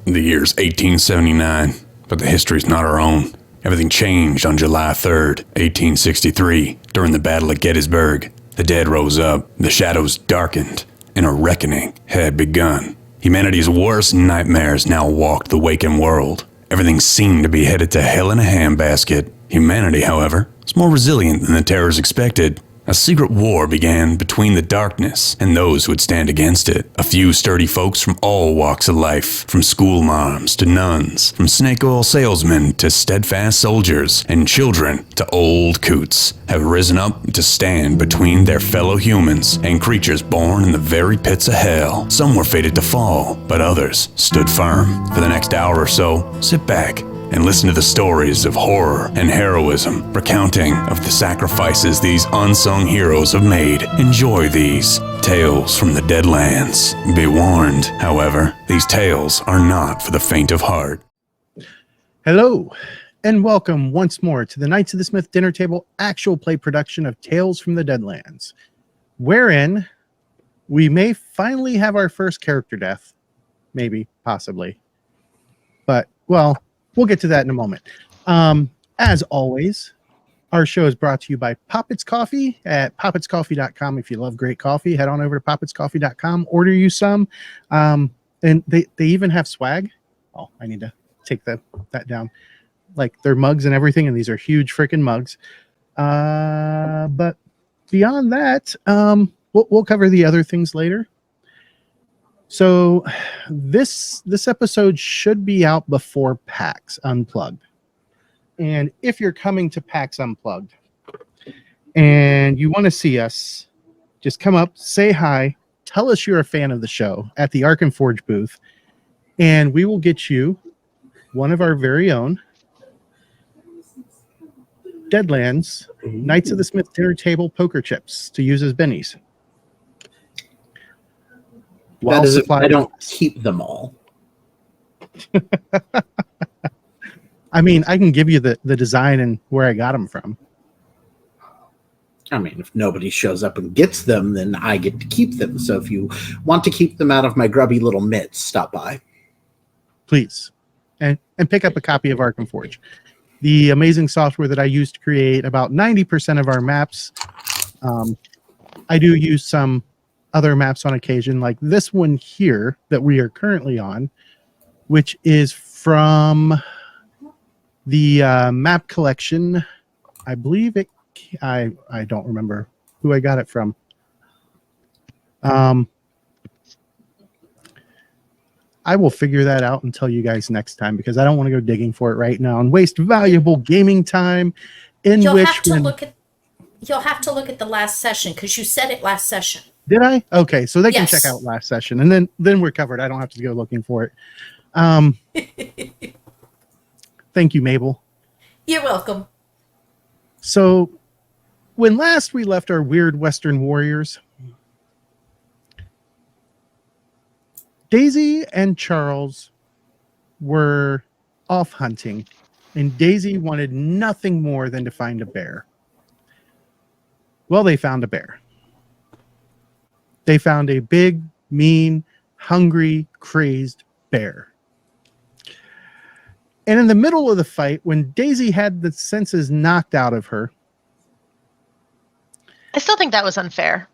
The year's 1879, but the history's not our own. Everything changed on July 3rd, 1863, during the Battle of Gettysburg. The dead rose up, the shadows darkened, and a reckoning had begun. Humanity's worst nightmares now walked the waking world. Everything seemed to be headed to hell in a handbasket. Humanity, however, was more resilient than the terrors expected. A secret war began between the darkness and those who would stand against it. A few sturdy folks from all walks of life, from school moms to nuns, from snake oil salesmen to steadfast soldiers, and children to old coots, have risen up to stand between their fellow humans and creatures born in the very pits of hell. Some were fated to fall, but others stood firm. For the next hour or so, sit back and listen to the stories of horror and heroism, recounting of the sacrifices these unsung heroes have made. Enjoy these tales from the Deadlands. Be warned, however, these tales are not for the faint of heart. Hello, and welcome once more to the Knights of the Smith Dinner Table actual play production of Tales from the Deadlands, wherein we may finally have our first character death. Maybe, possibly. But, well, we'll get to that in a moment. As always, our show is brought to you by Poppets Coffee at poppetscoffee.com. If you love great coffee, head on over to poppetscoffee.com, order you some. And they even have swag. Oh, I need to take that down. Like their mugs and everything, and these are huge freaking mugs. But beyond that, we'll cover the other things later. So this episode should be out before PAX Unplugged. And if you're coming to PAX Unplugged and you want to see us, just come up, say hi, tell us you're a fan of the show at the Ark and Forge booth, and we will get you one of our very own Deadlands Knights of the Smith Dinner Table poker chips to use as bennies. That is if I don't keep them all. I mean, I can give you the design and where I got them from. I mean, if nobody shows up and gets them, then I get to keep them. So if you want to keep them out of my grubby little mitts, stop by. Please. And pick up a copy of Ark and Forge, the amazing software that I use to create about 90% of our maps. I do use some other maps on occasion, like this one here that we are currently on, which is from the map collection. I believe it. I don't remember who I got it from. I will figure that out and tell you guys next time, because I don't want to go digging for it right now and waste valuable gaming time. You'll have to look at the last session, because you said it last session. Did I? Okay, so they can Yes. check out last session, and then we're covered. I don't have to go looking for it. Thank you, Mabel. You're welcome. So, when last we left our weird Western warriors, Daisy and Charles were off hunting, and Daisy wanted nothing more than to find a bear. Well, they found a bear. They found a big, mean, hungry, crazed bear. And in the middle of the fight, when Daisy had the senses knocked out of her, I still think that was unfair.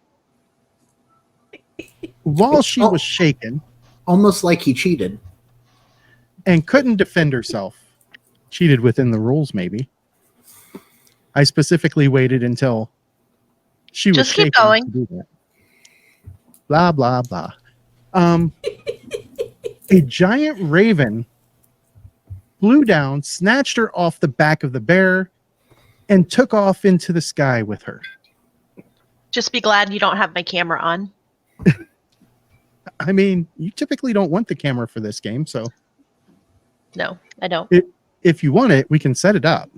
while she was shaken Almost like he cheated. and couldn't defend herself, cheated within the rules maybe, I specifically waited until she was Just keep shaken going. to do that. Blah, blah, blah. A giant raven flew down, snatched her off the back of the bear, and took off into the sky with her. Just be glad you don't have my camera on. I mean, you typically don't want the camera for this game, so No, I don't. if you want it, we can set it up.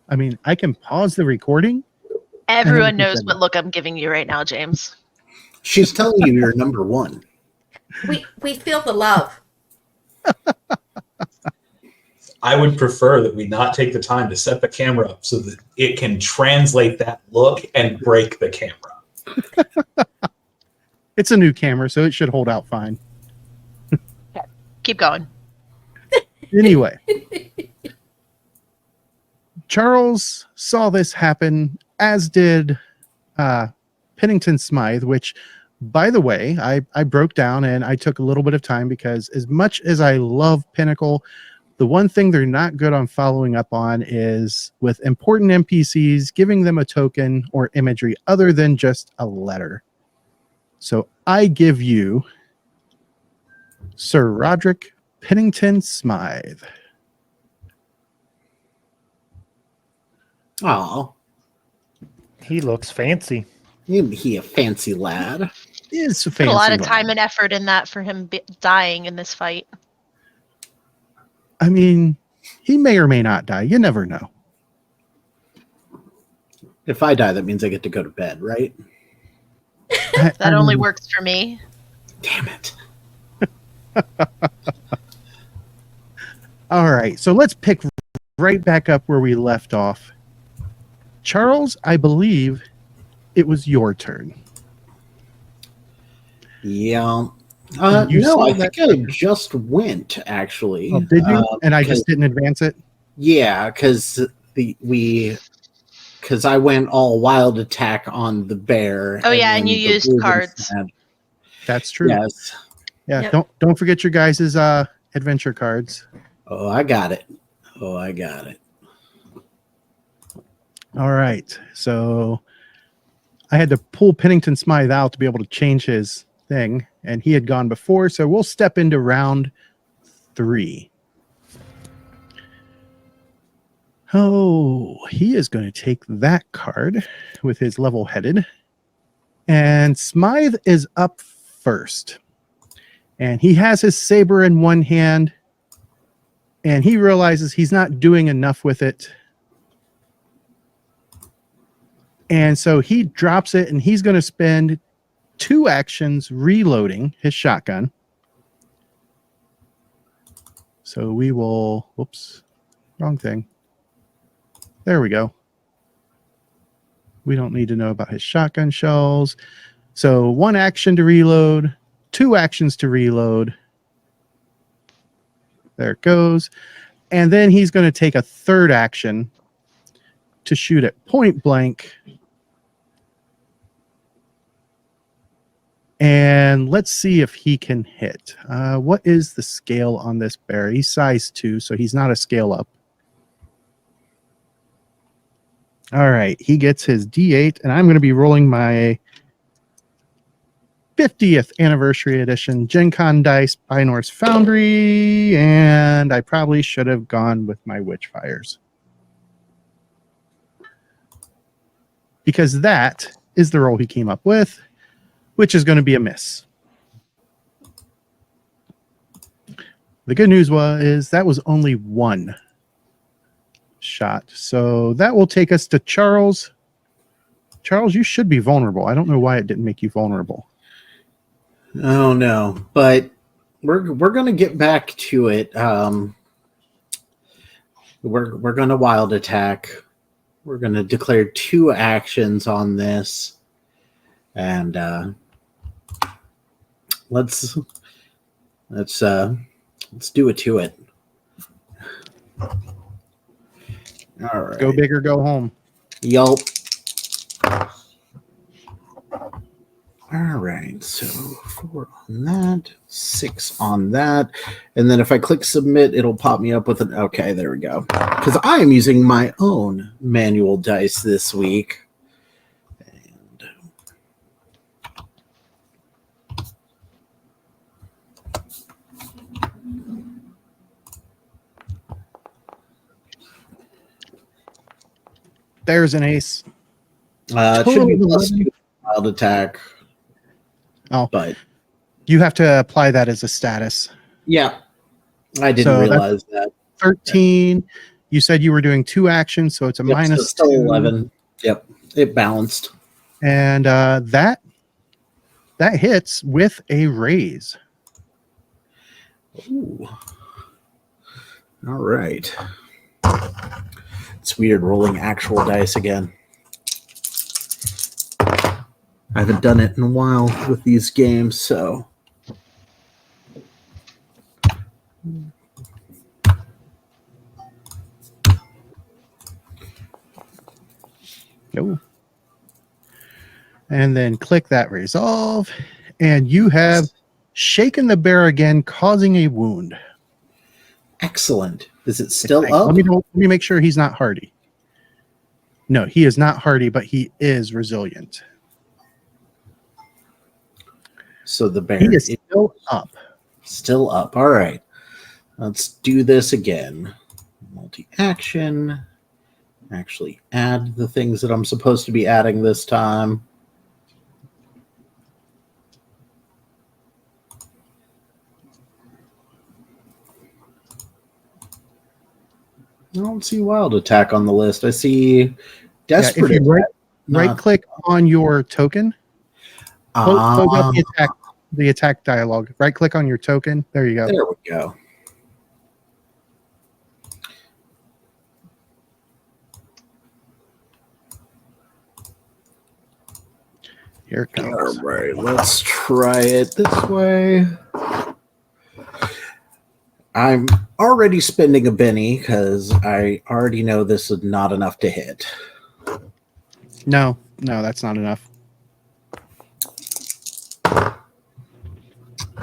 I mean, I can pause the recording. Everyone knows what look I'm giving you right now, James. She's telling you you're number one. We feel the love. I would prefer that we not take the time to set the camera up so that it can translate that look and break the camera. It's a new camera, so it should hold out fine. Keep going. Anyway, Charles saw this happen, as did Pennington Smythe, which, by the way, I broke down and I took a little bit of time because as much as I love Pinnacle, the one thing they're not good on following up on is with important NPCs, giving them a token or imagery other than just a letter. So I give you Sir Roderick Pennington Smythe. Oh, He looks fancy. he a fancy lad. Is a Put fancy a lot of lad. time and effort in that for him dying in this fight. I mean, he may or may not die. You never know. If I die, that means I get to go to bed, right? That only works for me. Damn it. All right, so let's pick right back up where we left off. Charles, I believe it was your turn. Yeah. You No, saw I that- think I just went, actually. Oh, did you? And I 'cause- just didn't advance it? Yeah, because I went all wild attack on the bear. Oh, yeah, and then you the used Reuben cards. had- That's true. Yes. Yeah, Yep. don't forget your guys' adventure cards. Oh, I got it. Oh, I got it. All right, so I had to pull Pennington Smythe out to be able to change his thing, and he had gone before, so we'll step into round 3. Oh, he is going to take that card with his level-headed, and Smythe is up first, and he has his saber in one hand, and he realizes he's not doing enough with it. And so he drops it, and he's going to spend 2 actions reloading his shotgun. So we will, whoops, wrong thing. There we go. We don't need to know about his shotgun shells. So 1 action to reload, 2 actions to reload. There it goes. And then he's going to take a 3rd action to shoot at point blank. And let's see if he can hit. What is the scale on this bear? He's size 2, so he's not a scale up. All right, he gets his D8, and I'm going to be rolling my 50th anniversary edition Gen Con dice by Norse Foundry, and I probably should have gone with my Witchfires. Because that is the roll he came up with, which is going to be a miss. The good news is that was only 1 shot. So that will take us to Charles. Charles, you should be vulnerable. I don't know why it didn't make you vulnerable. Oh no, but we're gonna get back to it. We're gonna wild attack. We're gonna declare 2 actions on this, and let's do it to it. All right. Go big or go home. Yup. All right, so 4 on that, 6 on that, and then if I click submit, it'll pop me up with an okay. There we go. Because I am using my own manual dice this week. And There's an ace. it should be Total plus 11. 2 wild attack. Oh, But you have to apply that as a status. yeah, I didn't So that's- realize that. 13. You said you were doing 2 actions, so it's a Yep, so minus still 2. 11. Yep, it balanced. And that hits with a raise. Ooh. All right. It's weird rolling actual dice again. I haven't done it in a while with these games, so. No. And then click that resolve. And you have shaken the bear again, causing a wound. Excellent. Is it still Let up? me make sure he's not hardy. No, he is not hardy, but he is resilient. So the bear He is still up. Still up. All right. Let's do this again. Multi-action. Actually add the things that I'm supposed to be adding this time. I don't see wild attack on the list. I see desperate if you attack. right click on your token, close out the attack dialog. Right click on your token. There you go. There we go. Here it comes. All right, let's try it this way. I'm already spending a Benny because I already know this is not enough to hit. No, that's not enough.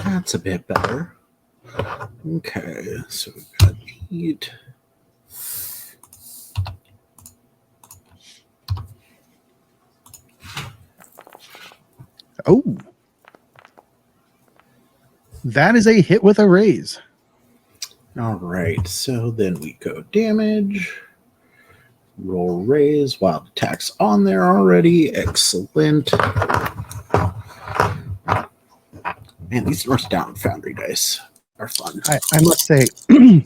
That's a bit better. Okay, so we've got 8. Oh, that is a hit with a raise. All right, so then we go damage, roll raise, wild attacks on there already. Excellent. Man, these North Down Foundry dice are fun. I must say,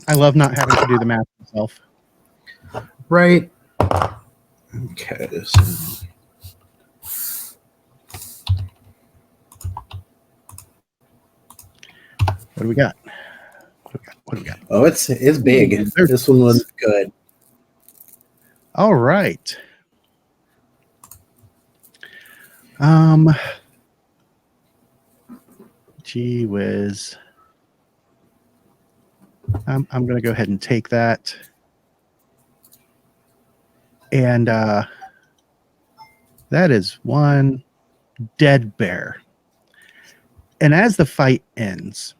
I love not having to do the math myself. Right. Okay, so What do we got? What do we got? oh, it's big. This one was good. All right. Gee whiz. I'm going to go ahead and take that. And that is one dead bear. And as the fight ends,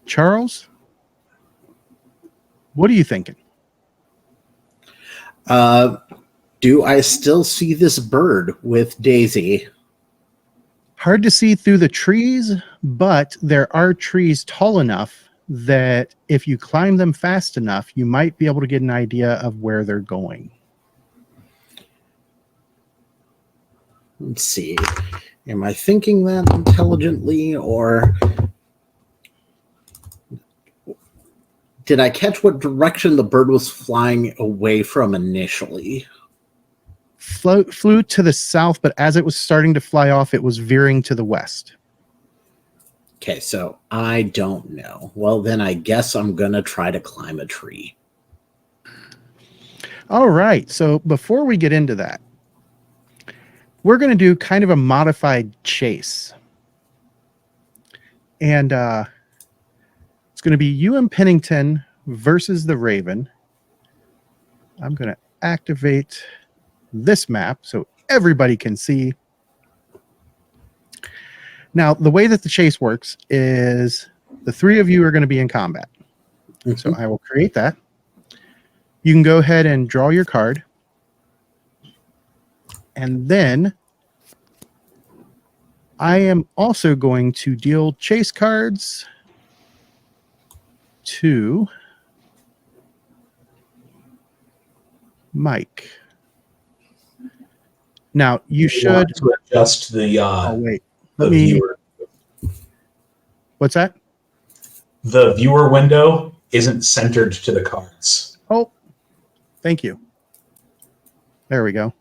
Charles, what are you thinking? Do I still see this bird with Daisy? Hard to see through the trees, but there are trees tall enough that if you climb them fast enough, you might be able to get an idea of where they're going. Let's see. Am I thinking that intelligently, or did I catch what direction the bird was flying away from initially? Flew to the south, but as it was starting to fly off, it was veering to the west. Okay, so I don't know. Well, then I guess I'm going to try to climb a tree. All right. So before we get into that, we're going to do kind of a modified chase. And it's going to be you and Pennington versus the Raven. I'm going to activate this map so everybody can see. Now, the way that the chase works is the three of you are going to be in combat. Mm-hmm. So I will create that. You can go ahead and draw your card. And then I am also going to deal chase cards to Mike. Now, you should to adjust the oh wait. the Let me viewer. What's that? The viewer window isn't centered to the cards. Oh, thank you. There we go.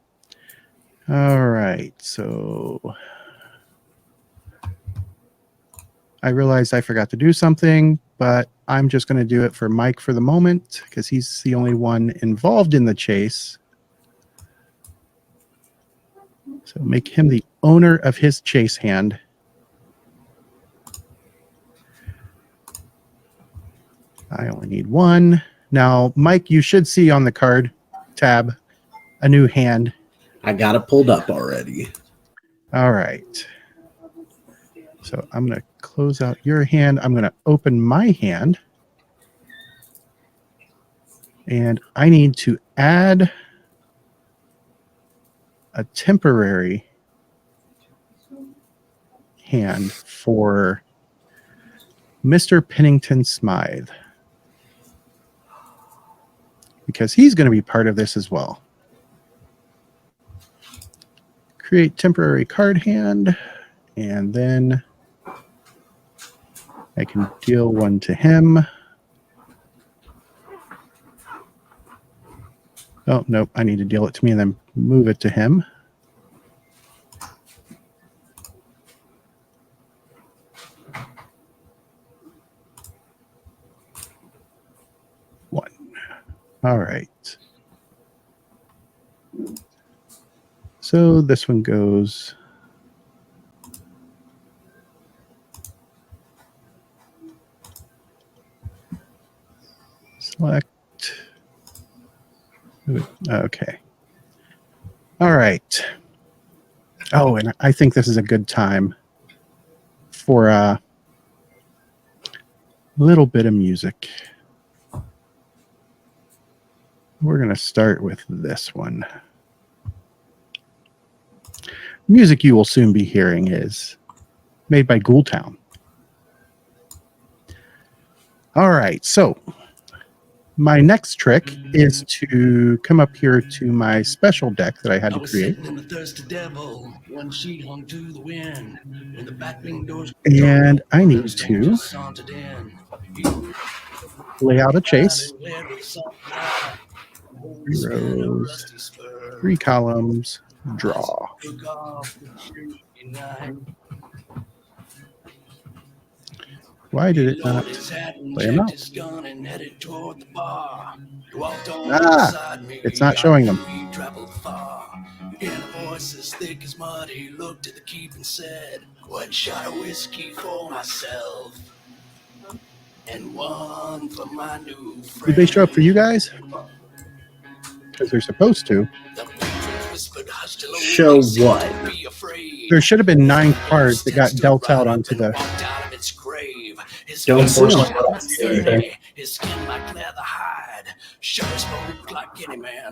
All right. So I realized I forgot to do something, but I'm just going to do it for Mike for the moment because he's the only one involved in the chase. So make him the owner of his chase hand. I only need one. Now, Mike, you should see on the card tab, a new hand. I got it pulled up already. All right. So I'm going to close out your hand. I'm going to open my hand. And I need to add a temporary hand for Mr. Pennington Smythe, because he's going to be part of this as well. Create temporary card hand, and then I can deal one to him. Oh, nope, I need to deal it to me and then move it to him. One. All right. So this one goes. Select. Okay. All right. Oh, and I think this is a good time for a little bit of music. We're going to start with this one. Music you will soon be hearing is made by Ghoultown. All right, so my next trick is to come up here to my special deck that I had to create. And I need to lay out a chase. 3 rows, 3 columns, draw. Why did it not play them out? Ah, it's not showing them. In a voice as thick as mud, he looked at the keep and said, "One shot of whiskey for myself, and one for my new friend." Did they show up for you guys? Because they're supposed to. Show what? There should have been 9 cards that got dealt out onto the. Don't see them.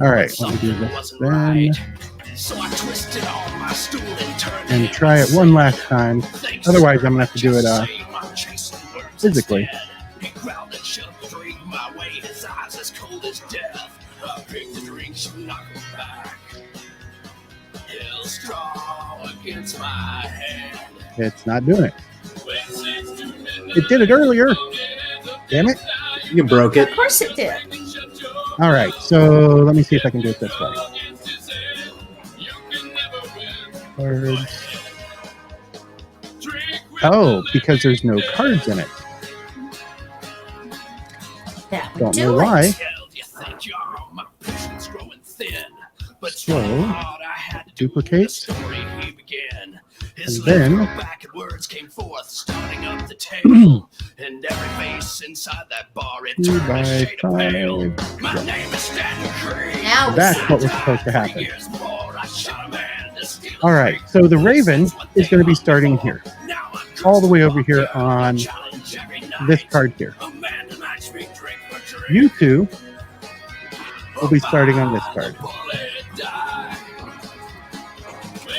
All right, let me do this then. And try it one last time. Otherwise, I'm going to have to do it physically. It's not doing it. It did it earlier. Damn it. You broke it. Of course it did. All right, so let me see if I can do it this way. Cards. Oh, because there's no cards in it. That would Don't do know it. why. Slow. Duplicate. And then came forth, starting up the tale. And every face inside that bar, it turned a shade of pale. My name is Stanley Creed. Now that's what was supposed to happen. All right, so the Raven is going to be starting here, all the way over here on this card here. You two will be starting on this card.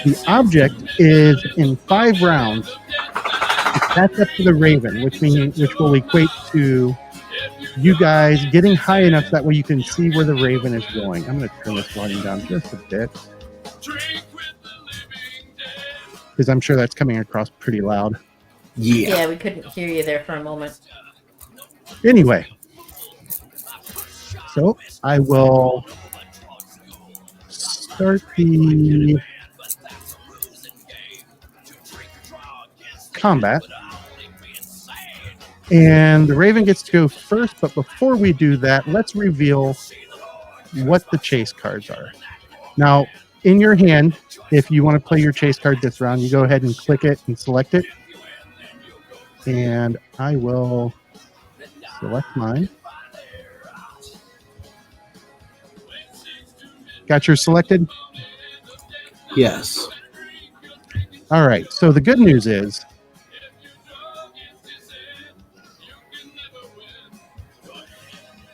The object is in 5 rounds to catch up to the Raven, which will equate to you guys getting high enough so that way you can see where the Raven is going. I'm going to turn this volume down just a bit, because I'm sure that's coming across pretty loud. Yeah, we couldn't hear you there for a moment. Anyway, so I will start the combat, and the Raven gets to go first, but before we do that, let's reveal what the chase cards are. Now, in your hand, if you want to play your chase card this round, you go ahead and click it and select it, and I will select mine. Got yours selected? Yes. All right. So the good news is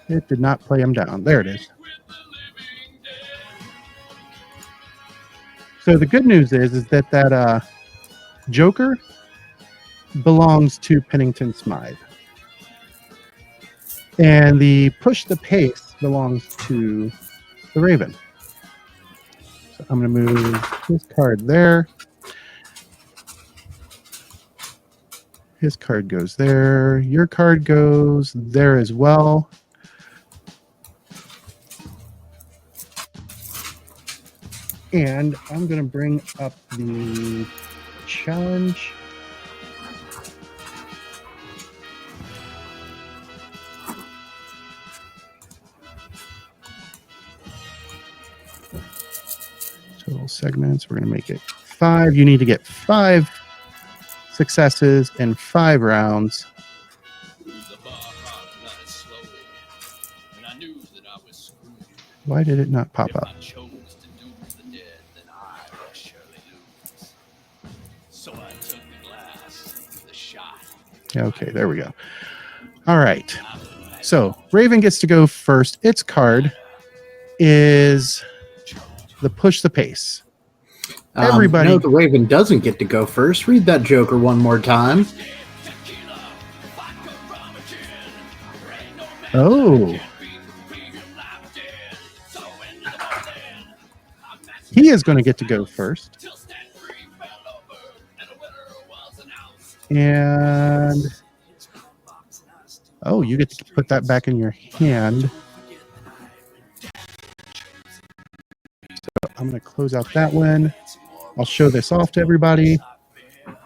it did not play him down. There it is. So the good news is that Joker belongs to Pennington Smythe. And the push the pace belongs to the Raven. So I'm going to move his card there. His card goes there. Your card goes there as well. And I'm going to bring up the challenge. Total segments. We're going to make it 5. You need to get 5 successes in 5 rounds. Why did it not pop up? Okay, there we go. All right. So Raven gets to go first. Its card is the push the pace. Everybody. No, the Raven doesn't get to go first. Read that Joker one more time. Oh. He is going to get to go first. And oh, you get to put that back in your hand. So I'm going to close out that one. I'll show this off to everybody.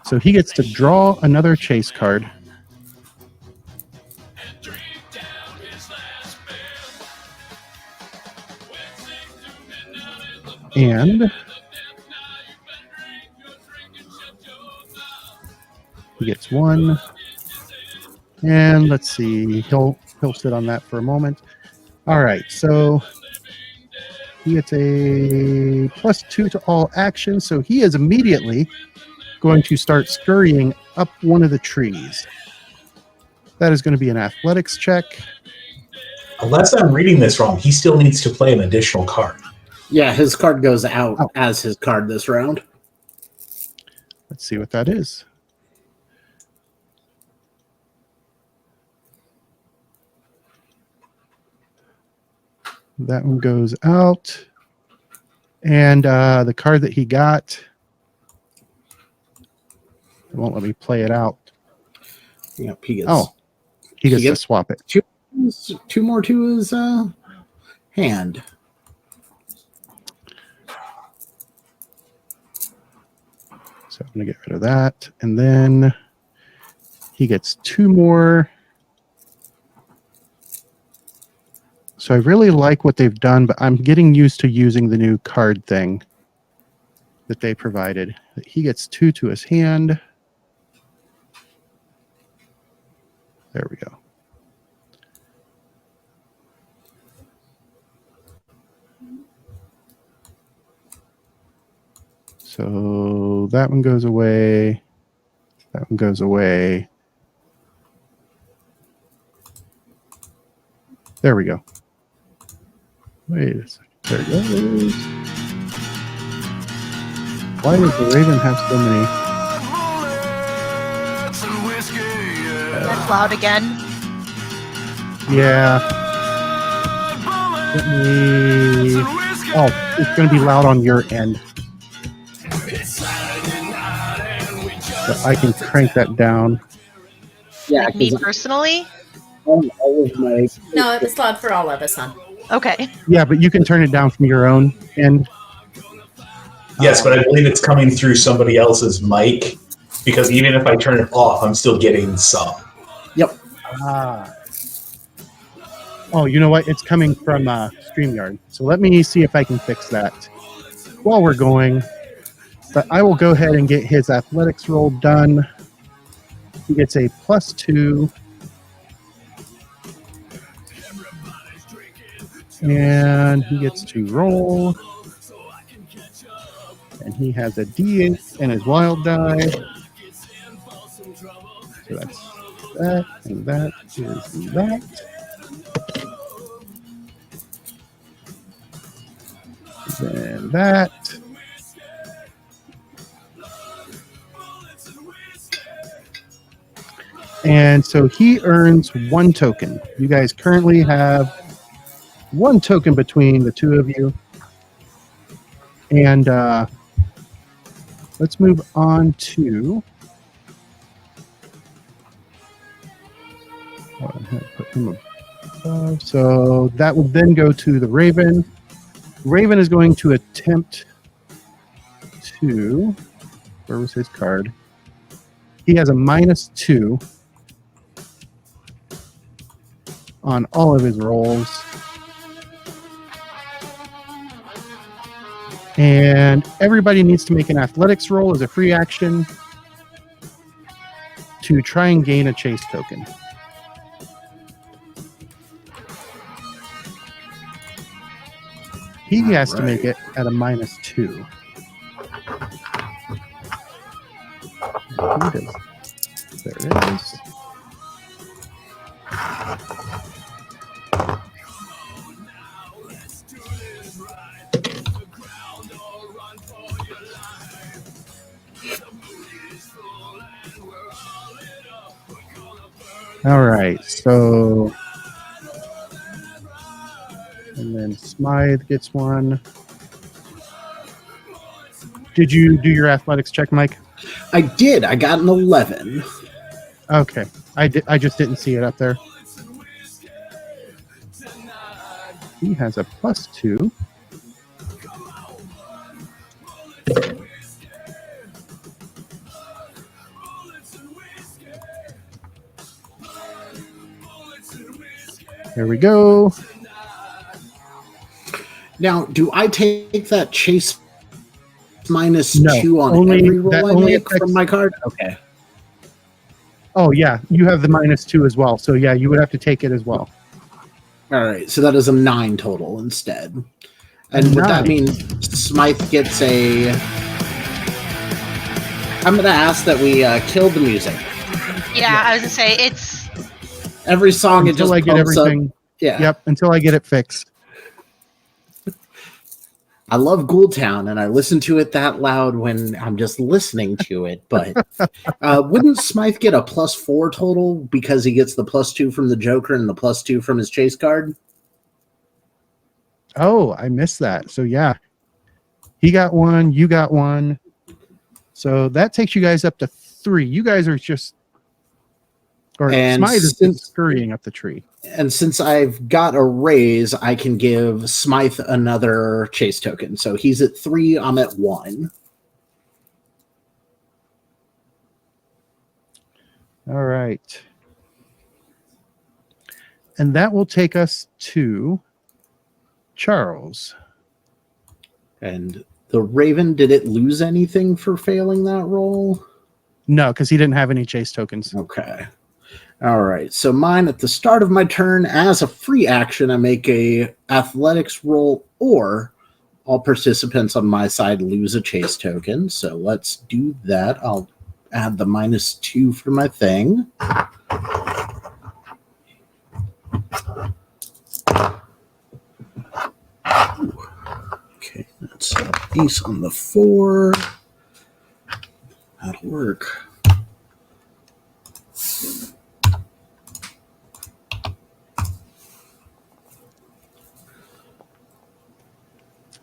So he gets to draw another chase card. And he gets 1. And let's see, he'll sit on that for a moment. All right, so he gets a +2 to all actions, so he is immediately going to start scurrying up one of the trees. That is going to be an athletics check. Unless I'm reading this wrong, he still needs to play an additional card. Yeah, his card goes out as his card this round. Let's see what that is. That one goes out. And the card that he got, it won't let me play it out. Yep, he gets, he gets to swap it. 2 more to his hand. So I'm going to get rid of that. And then he gets 2 more. So I really like what they've done, but I'm getting used to using the new card thing that they provided. He gets 2 to his hand. There we go. So that one goes away. That one goes away. There we go. Wait a second. There it goes. Why does the Raven have so many? That's loud again. Yeah. Let me... Oh, it's going to be loud on your end. So I can crank that down. Yeah, Like me personally? all of my... No, it was loud for all of us, hon. Okay. Yeah, but you can turn it down from your own end. Yes, but I believe it's coming through somebody else's mic, because even if I turn it off, I'm still getting some. Yep. Ah. Oh, you know what? It's coming from StreamYard. So let me see if I can fix that while we're going. But I will go ahead and get his athletics roll done. He gets a +2. And he gets to roll. And he has a D8 and his wild die. So that's that, and that is that. Then that. And so he earns 1 token. You guys currently have 1 token between the two of you. And let's move on to... put him above. So that will then go to the Raven. Raven is going to attempt to... Where was his card? He has a -2 on all of his rolls. And everybody needs to make an athletics roll as a free action to try and gain a chase token. He has to make it at a -2. He does. There it is. All right, so and then Smythe gets 1. Did you do your athletics check, Mike? I did. I got an 11. Okay, I just didn't see it up there. He has a +2. There we go. Now, do I take that chase No, -2 on only- every roll that I only make affects- from my card? Okay. Oh yeah, you have the -2 as well. So yeah, you would have to take it as well. All right, so that is a 9 total instead. And would that 9. mean Smythe gets a... I'm going to ask that we kill the music. Yeah, I was gonna say it's. Every song, it Until just I get bumps everything. up. Yeah. Yep, until I get it fixed. I love Ghoultown, and I listen to it that loud when I'm just listening to it. But wouldn't Smythe get a +4 total because he gets the +2 from the Joker and the +2 from his chase card? Oh, I missed that. So yeah, he got 1, you got 1. So that takes you guys up to 3. You guys are just, or And Smythe is since- scurrying up the tree. And since I've got a raise, I can give Smythe another chase token. So he's at 3, I'm at 1. All right. And that will take us to Charles. And the Raven, did it lose anything for failing that roll? No, because he didn't have any chase tokens. Okay. All right. So mine, at the start of my turn, as a free action, I make a athletics roll, or all participants on my side lose a chase token. So let's do that. I'll add the -2 for my thing. Okay, that's a piece on the 4. That'll work.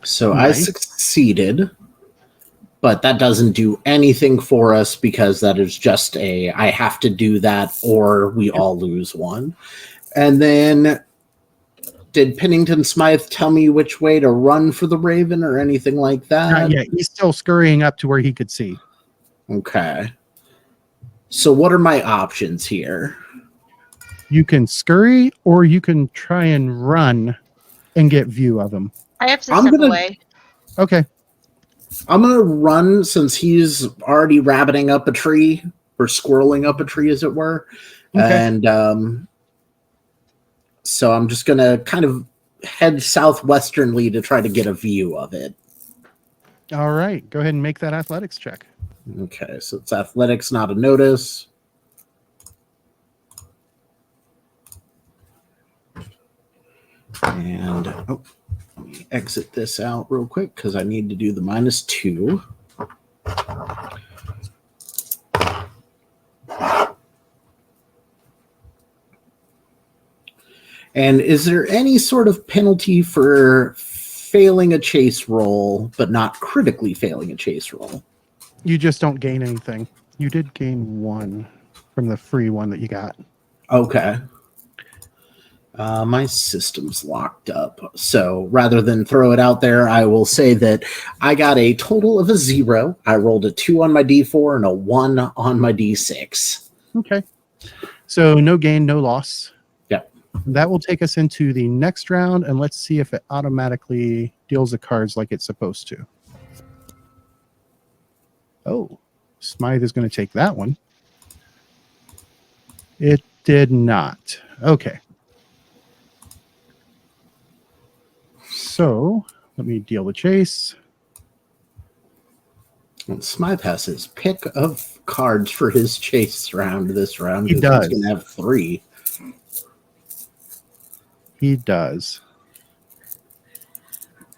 So Nice. I succeeded, but that doesn't do anything for us because that is just I have to do that or we all lose 1. And then did Pennington Smythe tell me which way to run for the Raven or anything like that? Not yet. He's still scurrying up to where he could see. Okay. So what are my options here? You can scurry, or you can try and run and get view of him. I have to I'm step gonna- away. Okay. I'm going to run since he's already rabbiting up a tree, or squirreling up a tree, as it were. Okay. And so I'm just going to kind of head southwesternly to try to get a view of it. All right. Go ahead and make that athletics check. Okay, so it's athletics, not a notice. And let me exit this out real quick because I need to do the -2. And is there any sort of penalty for failing a chase roll, but not critically failing a chase roll? You just don't gain anything. You did gain 1 from the free one that you got. Okay. My system's locked up. So rather than throw it out there, I will say that I got a total of a 0. I rolled a 2 on my D4 and a 1 on my D6. Okay. So no gain, no loss. Yep. That will take us into the next round, and let's see if it automatically deals the cards like it's supposed to. Oh, Smythe is going to take that one. It did not. Okay. So let me deal the chase. And Smythe has his pick of cards for his chase round this round. He does. He's going to have 3. He does.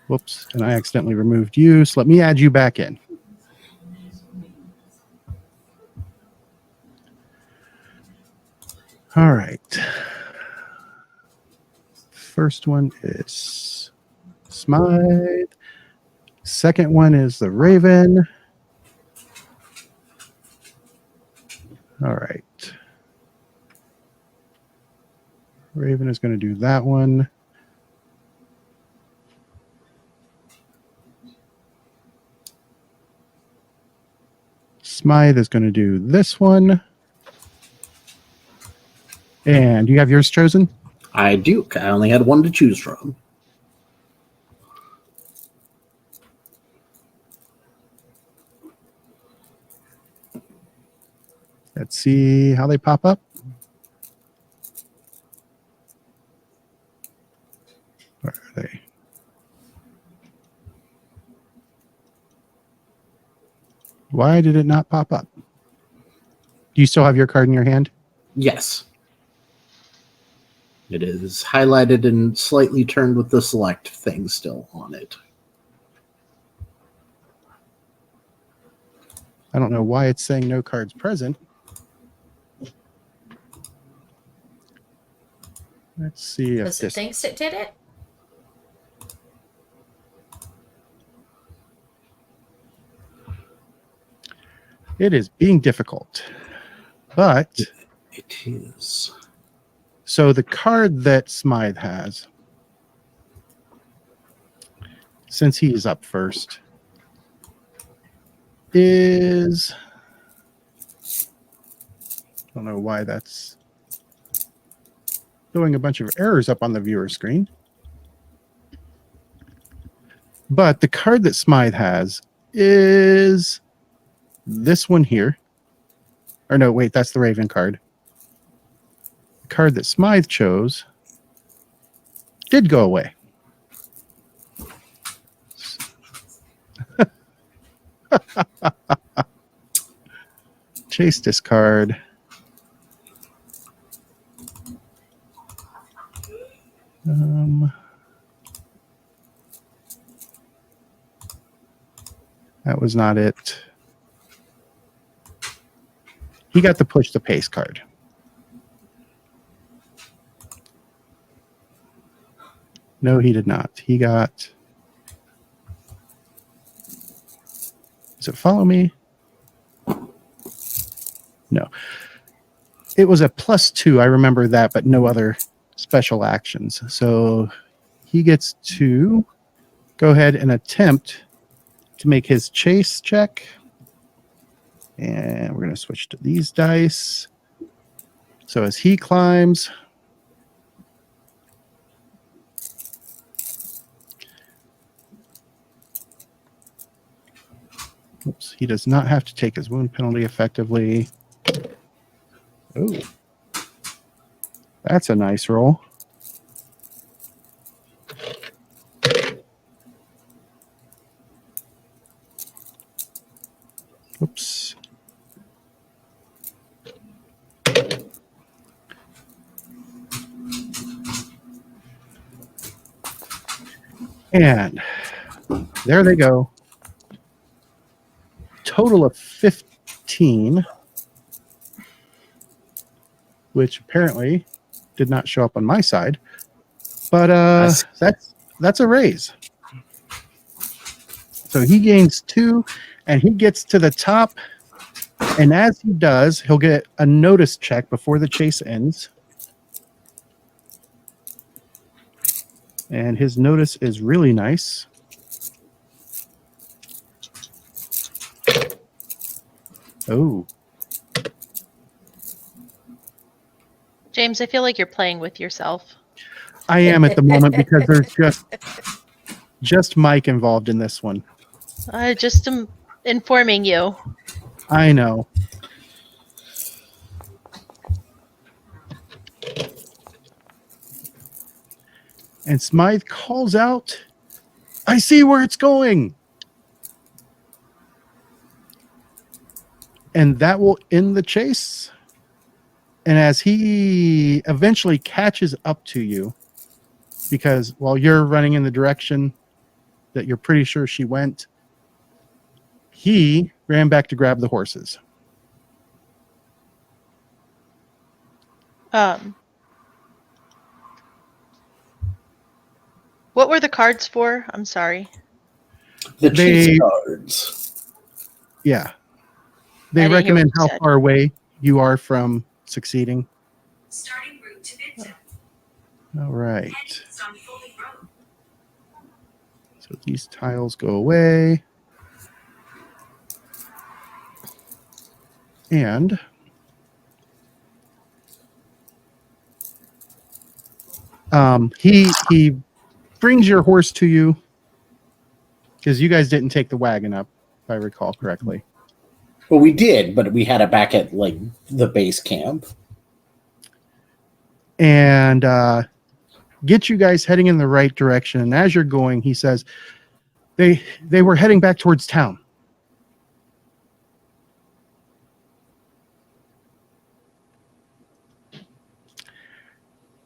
Whoops. And I accidentally removed you. So let me add you back in. All right. First one is Smythe. Second one is the Raven. All right. Raven is going to do that one. Smythe is going to do this one. And you have yours chosen? I do. I only had 1 to choose from. Let's see how they pop up. Where are they? Why did it not pop up? Do you still have your card in your hand? Yes. It is highlighted and slightly turned with the select thing still on it. I don't know why it's saying no cards present. Let's see if Because it this... thinks it did it? It is being difficult. But... It is. So the card that Smythe has, since he is up first, is... I don't know why that's showing a bunch of errors up on the viewer screen. But the card that Smythe has is this one here. Or no, wait, that's the Raven card. The card that Smythe chose did go away. Chase discard. That was not it. He got the push the pace card. No, he did not. He got... Does it follow me? No. It was a +2. I remember that, but no other special actions. So he gets to go ahead and attempt to make his chase check. And we're going to switch to these dice. So as he climbs, oops, he does not have to take his wound penalty effectively. Oh, that's a nice roll. And there they go. Total of 15, which apparently did not show up on my side. But that's a raise. So he gains 2, and he gets to the top. And as he does, he'll get a notice check before the chase ends. And his notice is really nice. Oh. James, I feel like you're playing with yourself. I am at the moment because there's just Mike involved in this one. I just am informing you. I know. And Smythe calls out, I see where it's going. And that will end the chase. And as he eventually catches up to you, because while you're running in the direction that you're pretty sure she went, he ran back to grab the horses. What were the cards for? I'm sorry. The chase cards. Yeah. They recommend how far away you are from succeeding. Starting route to Vinton. All right. Next on Foley Road. So these tiles go away. And he brings your horse to you because you guys didn't take the wagon up, if I recall correctly. Well, we did, but we had it back at like the base camp. And get you guys heading in the right direction. And as you're going, he says, they were heading back towards town.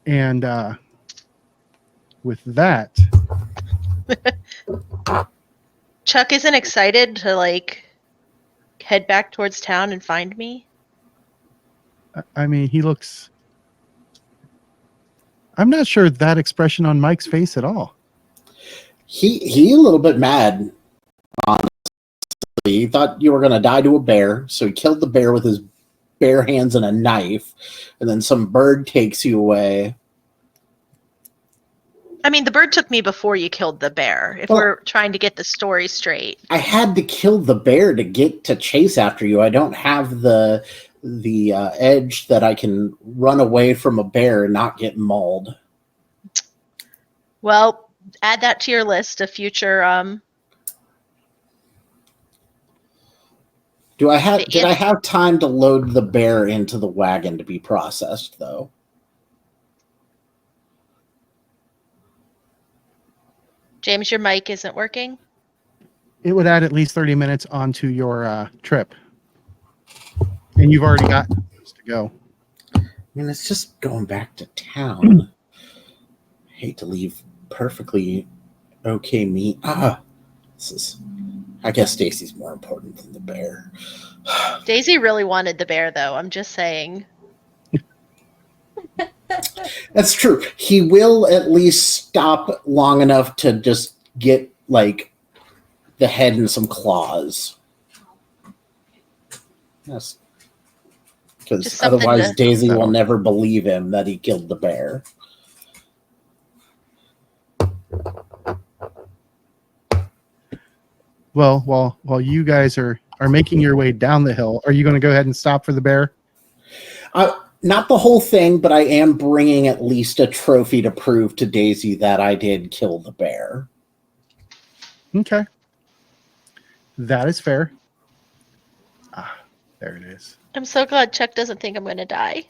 And with that, Chuck isn't excited to like head back towards town and find me. I mean, he looks. I'm not sure that expression on Mike's face at all. He a little bit mad, honestly. He thought you were going to die to a bear, so he killed the bear with his bare hands and a knife, and then some bird takes you away. I mean, the bird took me before you killed the bear, if we're trying to get the story straight. I had to kill the bear to get to chase after you. I don't have the edge that I can run away from a bear and not get mauled. Well, add that to your list of future. Did I have time to load the bear into the wagon to be processed, though? James, your mic isn't working. It would add at least 30 minutes onto your trip. And you've already got to go. I mean, it's just going back to town. I hate to leave perfectly okay meat. I guess Stacy's more important than the bear. Daisy really wanted the bear, though. I'm just saying. That's true. He will at least stop long enough to just get, like, the head and some claws. Yes. Because otherwise Daisy will never believe him that he killed the bear. Well, while you guys are making your way down the hill, are you going to go ahead and stop for the bear? Not the whole thing, but I am bringing at least a trophy to prove to Daisy that I did kill the bear. Okay. That is fair. There it is. I'm so glad Chuck doesn't think I'm going to die.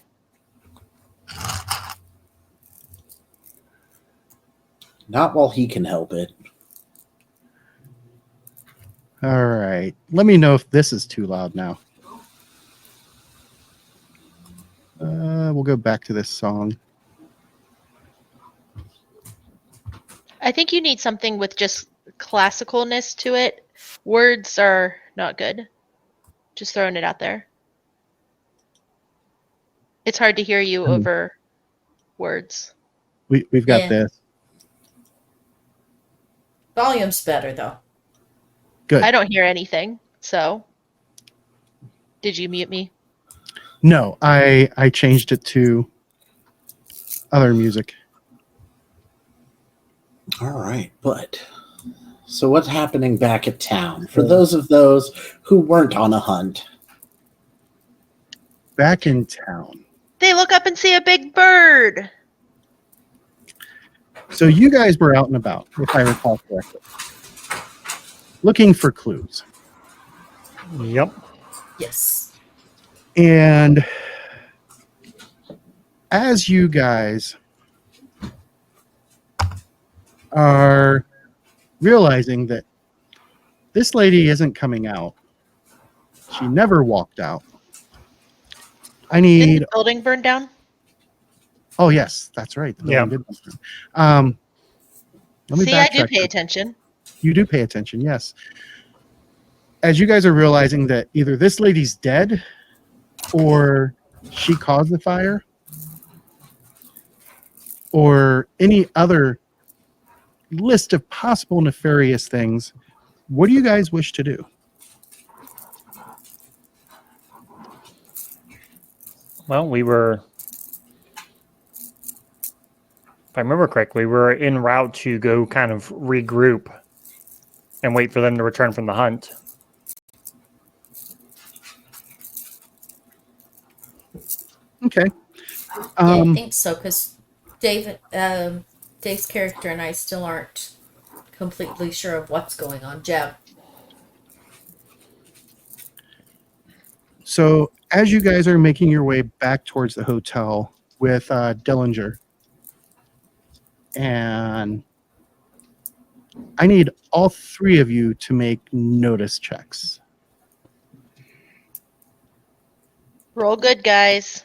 Not while he can help it. All right. Let me know if this is too loud now. We'll go back to this song. I think you need something with just classicalness to it. Words are not good. Just throwing it out there. It's hard to hear you over words. We've got Yeah. this. Volume's better though. Good. I don't hear anything. So, did you mute me? No, I changed it to other music. All right, but so what's happening back at town for those who weren't on a hunt? Back in town. They look up and see a big bird. So you guys were out and about, if I recall correctly, looking for clues. Yep. Yes. And as you guys are realizing that this lady isn't coming out, she never walked out. I Didn't need. the building burn down? Oh yes, that's right. The Yeah. building did burn. Let me See, I do backtrack. pay attention. You do pay attention, yes. As you guys are realizing that either this lady's dead or she caused the fire or any other list of possible nefarious things, what do you guys wish to do? Well, we were, if I remember correctly, we were en route to go kind of regroup and wait for them to return from the hunt. Okay. Yeah, I Um, think so because Dave's character and I still aren't completely sure of what's going on. Jeb. so as you guys are making your way back towards the hotel with Dillinger, and I need all three of you to make notice checks. Roll good, guys.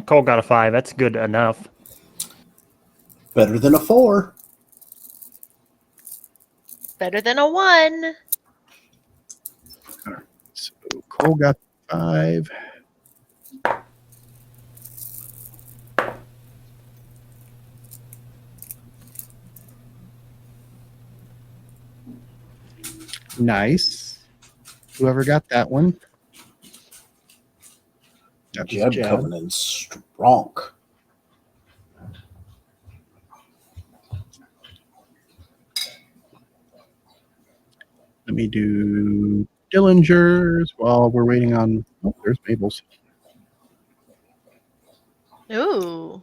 Cole got a 5. That's good enough. Better than a 4. Better than a 1. So Cole got 5. Nice. Whoever got that one. That was Jeb Jeb. coming in strong. Let me do Dillinger's while we're waiting on. Oh, there's Mabel's. Ooh.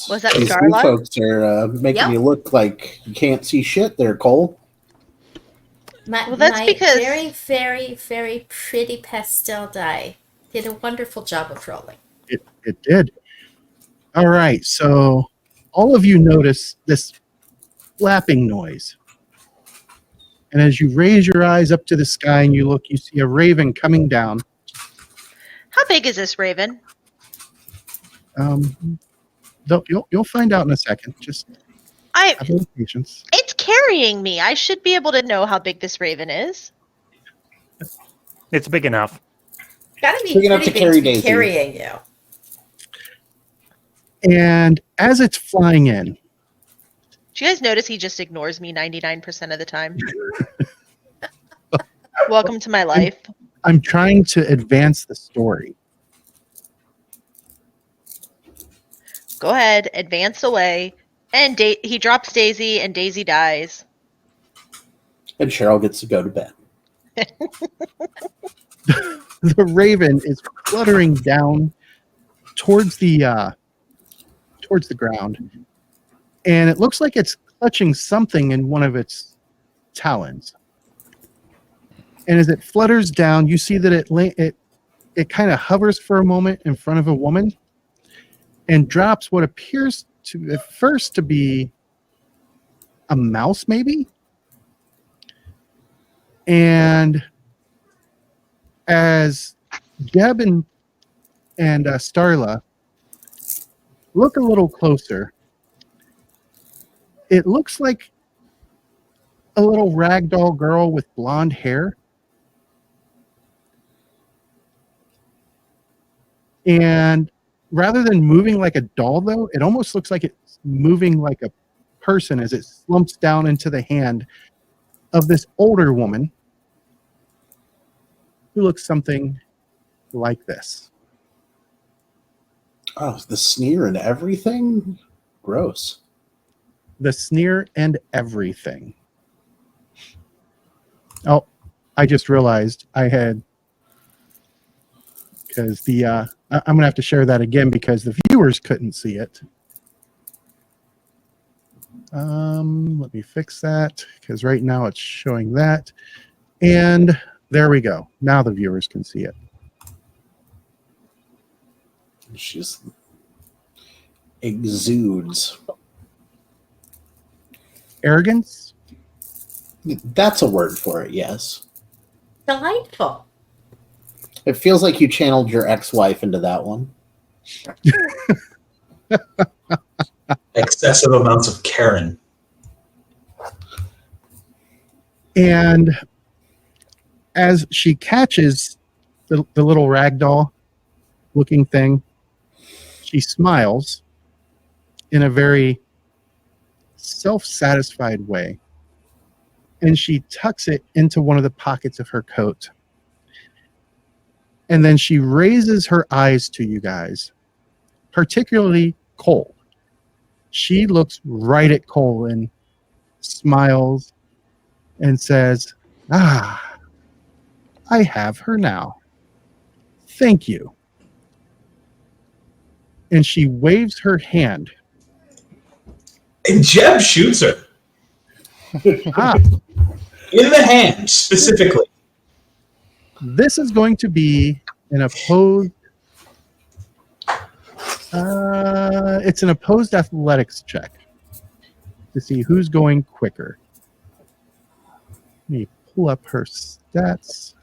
Was that These new Starlight? folks are making Yep. you look like you can't see shit there, Cole. My, That's my because- very, very, very pretty pastel die did a wonderful job of rolling. It did. All right. So all of you notice this flapping noise. And as you raise your eyes up to the sky and you look, you see a raven coming down. How big is this raven? You'll find out in a second. Just have a little patience. It's carrying me. I should be able to know how big this raven is. It's big enough. Gotta be Big enough pretty to carry big to be Daisy. carrying you. And as it's flying in, Do you guys notice he just ignores me 99% of the time? Welcome to my life. I'm trying to advance the story. Go ahead, advance away. And he drops Daisy, and Daisy dies. And Cheryl gets to go to bed. The raven is fluttering down towards the ground, and it looks like it's clutching something in one of its talons. And as it flutters down, you see that it kind of hovers for a moment in front of a woman and drops what appears to at first to be a mouse, maybe. And as Jeb and Starla look a little closer, it looks like a little ragdoll girl with blonde hair. And rather than moving like a doll, though, it almost looks like it's moving like a person as it slumps down into the hand of this older woman who looks something like this. Oh, the sneer and everything? Gross. The sneer and everything. Oh, I just realized I had, because I'm going to have to share that again because the viewers couldn't see it. Let me fix that because right now it's showing that. And there we go. Now the viewers can see it. She's exudes. Arrogance? That's a word for it, yes. Delightful. It feels like you channeled your ex-wife into that one. Excessive amounts of Karen. And as she catches the little ragdoll looking thing, she smiles in a very self-satisfied way. And she tucks it into one of the pockets of her coat. And then she raises her eyes to you guys, particularly Cole. She looks right at Cole and smiles and says, "Ah, I have her now. Thank you." And she waves her hand. And Jeb shoots her Ah, in the hand, specifically. this is going to be an opposed. It's an opposed athletics check to see who's going quicker. Let me pull up her stats.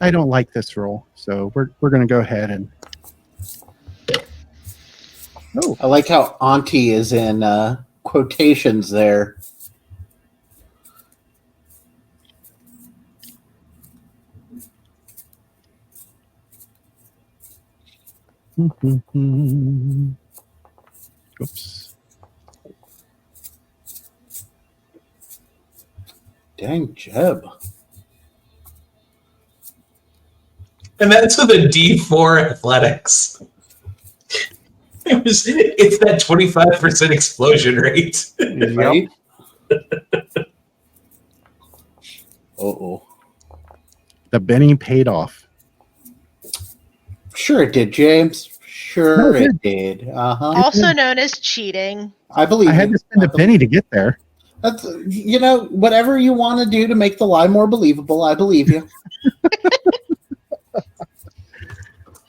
I don't like this roll, so we're going to go ahead and. Oh, I like how Auntie is in quotations there. oops. Dang, Jeb. And that's with a D4 athletics. It's that 25% explosion rate. Right? Uh-oh. The Benny paid off. Sure it did, James. Sure No, it it did. Uh-huh. Also known as cheating. I believe I had you. to spend a penny to get there. That's, you know, whatever you want to do to make the lie more believable, I believe you.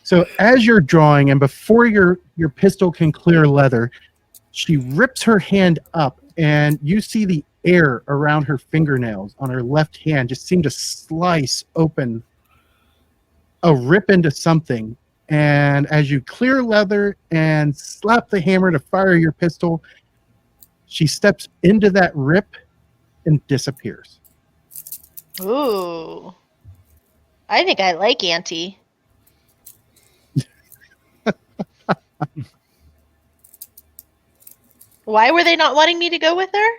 So as you're drawing and before your pistol can clear leather, she rips her hand up and you see the air around her fingernails on her left hand just seem to slice open a rip into something. And as you clear leather and slap the hammer to fire your pistol, she steps into that rip and disappears. Ooh. I think I like Auntie. Why were they not wanting me to go with her?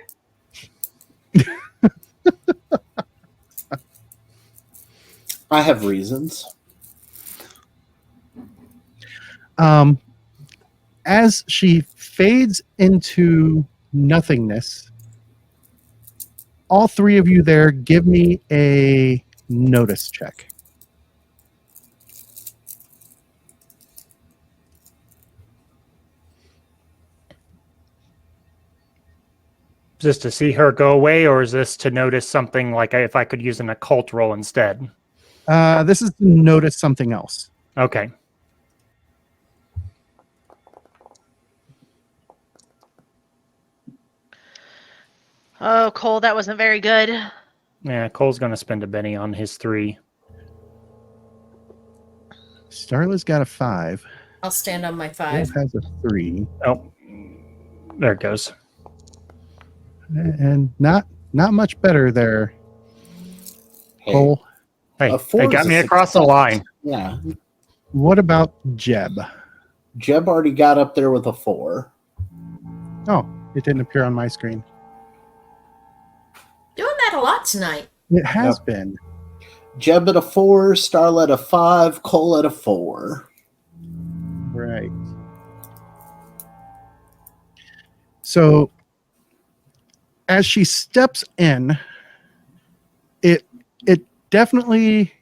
I have reasons. As she fades into nothingness, all three of you there, give me a notice check. Is this to see her go away, or is this to notice something like if I could use an occult roll instead? This is to notice something else. Okay. Oh, Cole, that wasn't very good. Yeah, Cole's going to spend a Benny on his 3. Starla's got a 5. I'll stand on my Wolf 5. has a 3. Oh, there it goes. And not much better there, Hey, Cole. Hey, a 4 they is got a me across the success. line. Yeah. What about Jeb? Jeb already got up there with a 4. Oh, it didn't appear on my screen. Doing that a lot tonight. It has Yep. been. Jeb at a 4, Starla at a 5, Cole at a 4. Right. So as she steps in, it definitely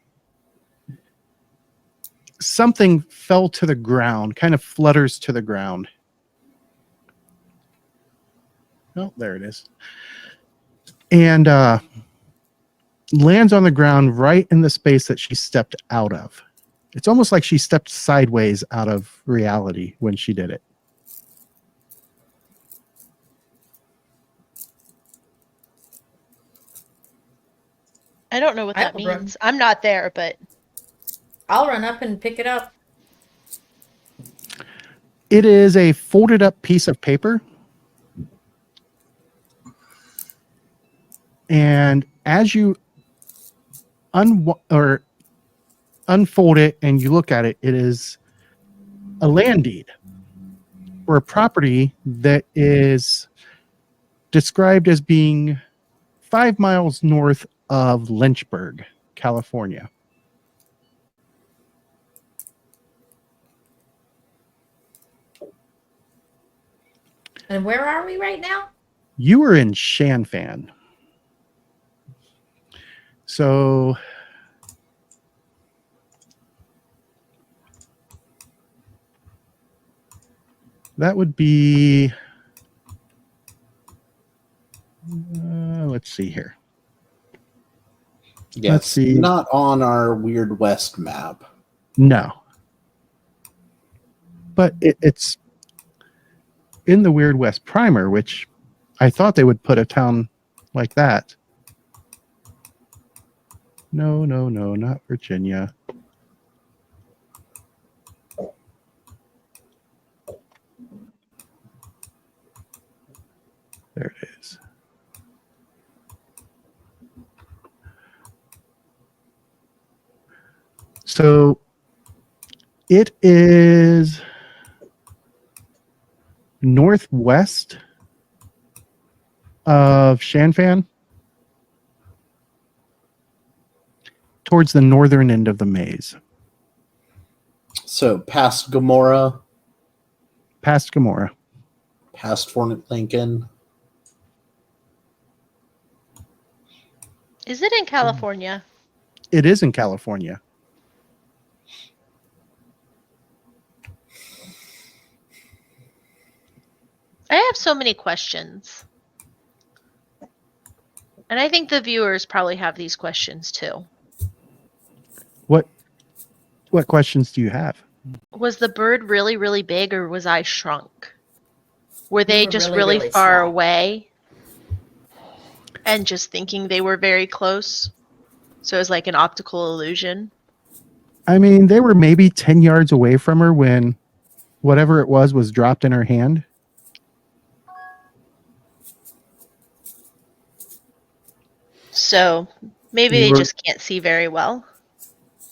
something fell to the ground, kind of flutters to the ground. Oh, there it is. And lands on the ground right in the space that she stepped out of. It's almost like she stepped sideways out of reality when she did it. I don't know what that will run. means. I'm not there, but I'll run up and pick it up. It is a folded up piece of paper. And as you unfold it and you look at it, it is a land deed for a property that is described as being 5 miles north of Lynchburg, California. And where are we right now? You are in Shanfan. So that would be, let's see here. Yes, Let's see. Not on our Weird West map. No. But it's in the Weird West primer, which I thought they would put a town like that. No, not Virginia. There it is. So it is northwest of Shanfan, towards the northern end of the maze, So past Gomorrah, past Gomorrah. past Fort Lincoln. is it in California? It is in California. I have so many questions. And I think the viewers probably have these questions too. What questions do you have? Was the bird really, really big, or was I shrunk? Were they were just really, really, really far small. away and just thinking they were very close? So it was like an optical illusion. I mean, they were maybe 10 yards away from her when whatever it was dropped in her hand. So maybe You they were- just can't see very well.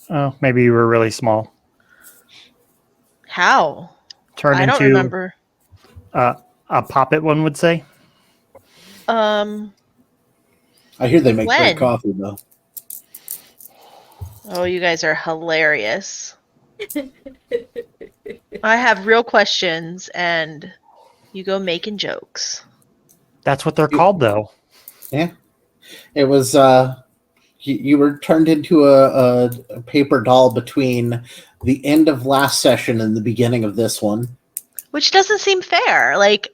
Oh, maybe you were really small. How? Turned I don't into remember. a poppet, one would say. Um. I hear they make When? great coffee though. Oh, you guys are hilarious. I have real questions, and you go making jokes. That's what they're called, though. Yeah, it was. You were turned into a paper doll between the end of last session and the beginning of this one. Which doesn't seem fair. Like,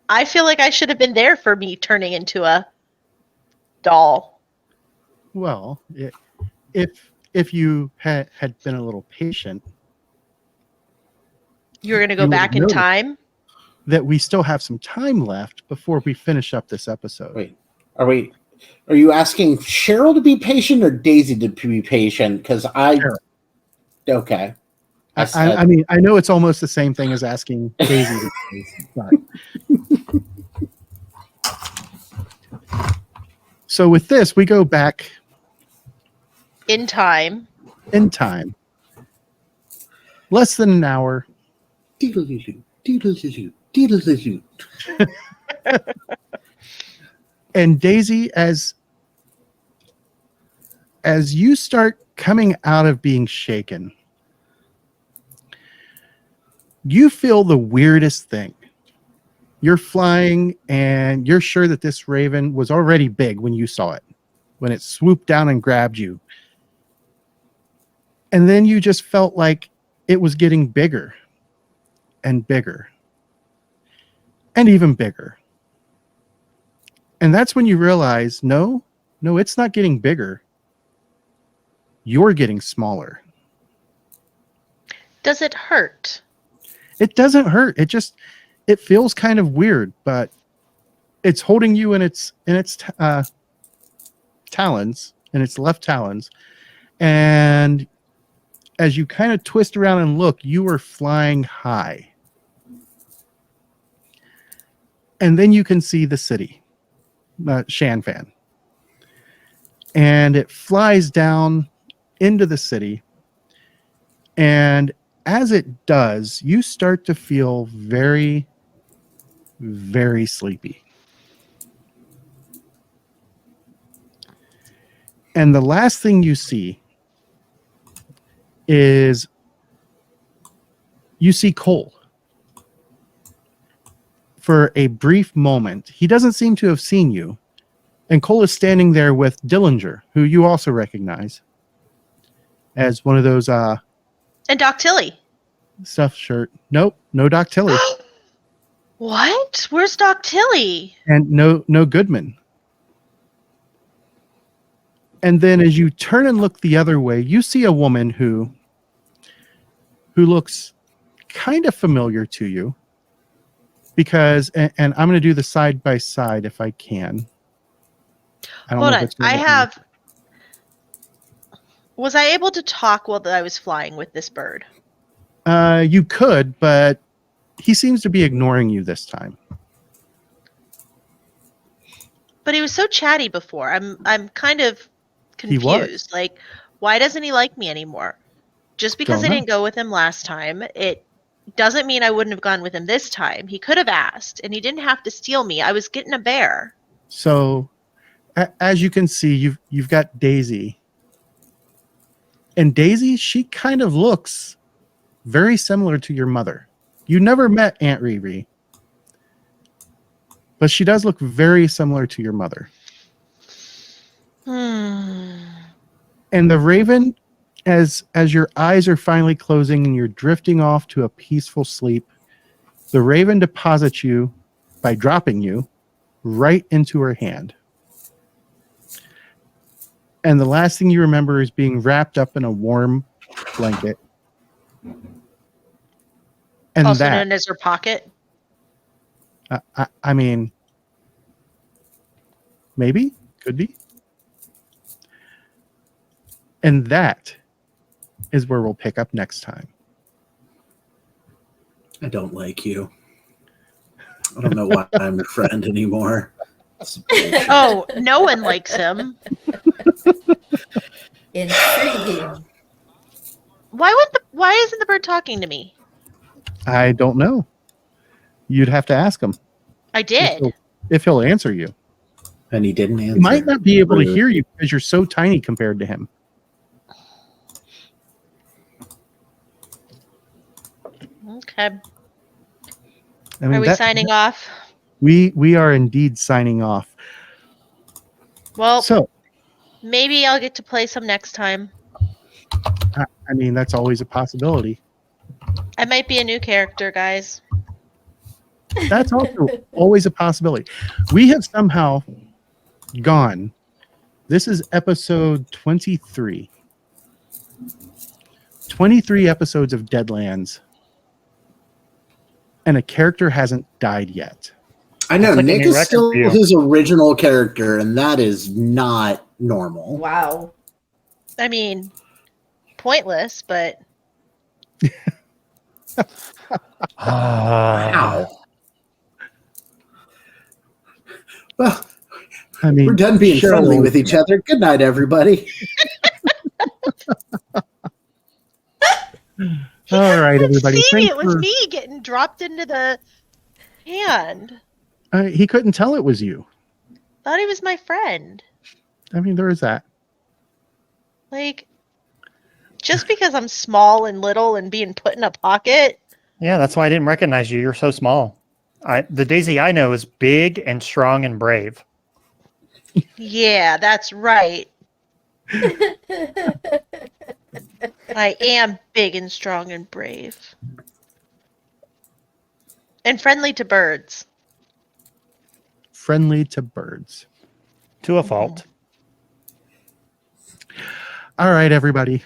I feel like I should have been there for me turning into a doll. Well, if you had been a little patient, You're going to go You would back in know. time? that we still have some time left before we finish up this episode. Wait, are you asking Cheryl to be patient or Daisy to be patient? Because Cheryl. Okay. I mean, I know it's almost the same thing as asking Daisy to be patient, but so with this, we go back In time. in time, less than an hour. And Daisy, as you start coming out of being shaken, you feel the weirdest thing. You're flying and you're sure that this raven was already big when you saw it, when it swooped down and grabbed you. And then you just felt like it was getting bigger and bigger and even bigger. And that's when you realize, no, it's not getting bigger. You're getting smaller. Does it hurt? It doesn't hurt. It feels kind of weird, but it's holding you in its talons, in its left talons. And as you kind of twist around and look, you are flying high. And then you can see the city, Shanfan. And it flies down into the city. And as it does, you start to feel very, very sleepy. And the last thing you see is you see Cole. For a brief moment, he doesn't seem to have seen you. And Cole is standing there with Dillinger, who you also recognize as one of those And Doc Tilly. stuffed shirt. Nope, no Doc Tilly. What? Where's Doc Tilly? And no Goodman. And then as you turn and look the other way, you see a woman who looks kind of familiar to you. Because, and I'm going to do the side by side if I can. I don't Hold know if on. it's gonna I let me. have. Was I able to talk while I was flying with this bird? You could, but he seems to be ignoring you this time. But he was so chatty before. I'm kind of He was. confused. Like, why doesn't he like me anymore? Just because Don't I know. didn't go with him last time, it doesn't mean I wouldn't have gone with him this time. He could have asked, and he didn't have to steal me. I was getting a bear. So, as you can see, you've got Daisy. And Daisy, she kind of looks very similar to your mother. You never met Aunt Riri, but she does look very similar to your mother. And the raven, as your eyes are finally closing and you're drifting off to a peaceful sleep, the raven deposits you by dropping you right into her hand. And the last thing you remember is being wrapped up in a warm blanket. And Also that, known as her pocket. I mean, maybe, could be. And that is where we'll pick up next time. I don't like you. I don't know why I'm your friend anymore. Oh, no one likes him. Intriguing. Why isn't the bird talking to me? I don't know. You'd have to ask him I did. if he'll answer you. And he didn't answer. He might not be able to Rude. hear you because you're so tiny compared to him. Okay. I mean, Are we signing off? We are indeed signing off. Well, So, maybe I'll get to play some next time. I mean, that's always a possibility. I might be a new character, guys. That's also always a possibility. We have somehow gone. This is episode 23. 23 episodes of Deadlands, and a character hasn't died yet. I know That's like a Nick new is record still for you. his original character, and that is not normal. Wow. I mean, pointless, but Wow. Well, I mean, we're done being Cheryl friendly always with each other. Good night, everybody. All right, everybody. see, Thanks it was for- me getting dropped into the hand. He couldn't tell it was you. Thought he was my friend. I mean, there is that. Like, just because I'm small and little and being put in a pocket. Yeah, that's why I didn't recognize you. You're so small. The Daisy I know is big and strong and brave. Yeah, that's right. I am big and strong and brave. And friendly to birds. Friendly to birds. To a fault. All right, everybody.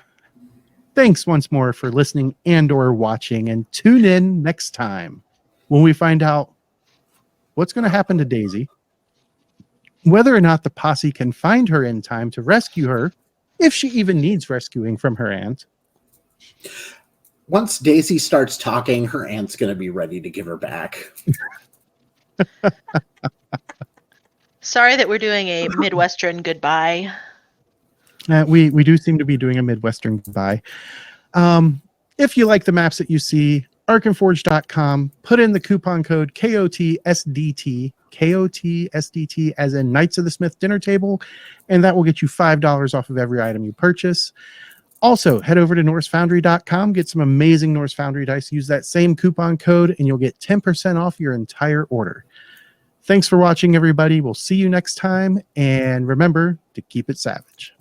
Thanks once more for listening and or watching, and tune in next time when we find out what's going to happen to Daisy, whether or not the posse can find her in time to rescue her, if she even needs rescuing from her aunt. Once Daisy starts talking, her aunt's going to be ready to give her back. Sorry that we're doing a Midwestern goodbye. We do seem to be doing a Midwestern goodbye. If you like the maps that you see, arkenforge.com, put in the coupon code KOTSDT, KOTSDT as in Knights of the Smith dinner table, and that will get you $5 off of every item you purchase. Also, head over to norsefoundry.com, get some amazing Norse Foundry dice. Use that same coupon code, and you'll get 10% off your entire order. Thanks for watching, everybody. We'll see you next time, and remember to keep it savage.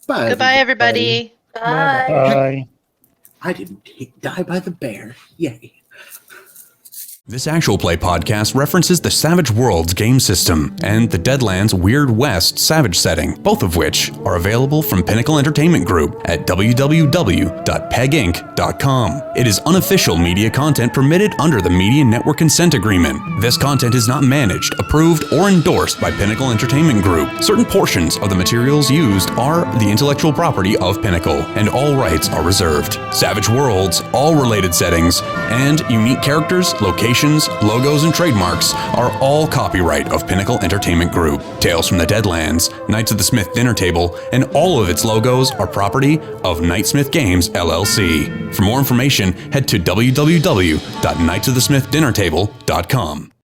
Bye, Goodbye, everybody. Bye. Bye. I didn't die by the bear. Yay. This actual play podcast references the Savage Worlds game system and the Deadlands Weird West Savage setting, both of which are available from Pinnacle Entertainment Group at www.peginc.com. It is unofficial media content permitted under the Media Network Consent Agreement. This content is not managed, approved, or endorsed by Pinnacle Entertainment Group. Certain portions of the materials used are the intellectual property of Pinnacle, and all rights are reserved. Savage Worlds, all related settings, and unique characters, locations, logos, and trademarks are all copyright of Pinnacle Entertainment Group. Tales from the Deadlands, Knights of the Smith Dinner Table, and all of its logos are property of Knightsmith Games, LLC. For more information, head to www.knightsofthesmithdinnertable.com.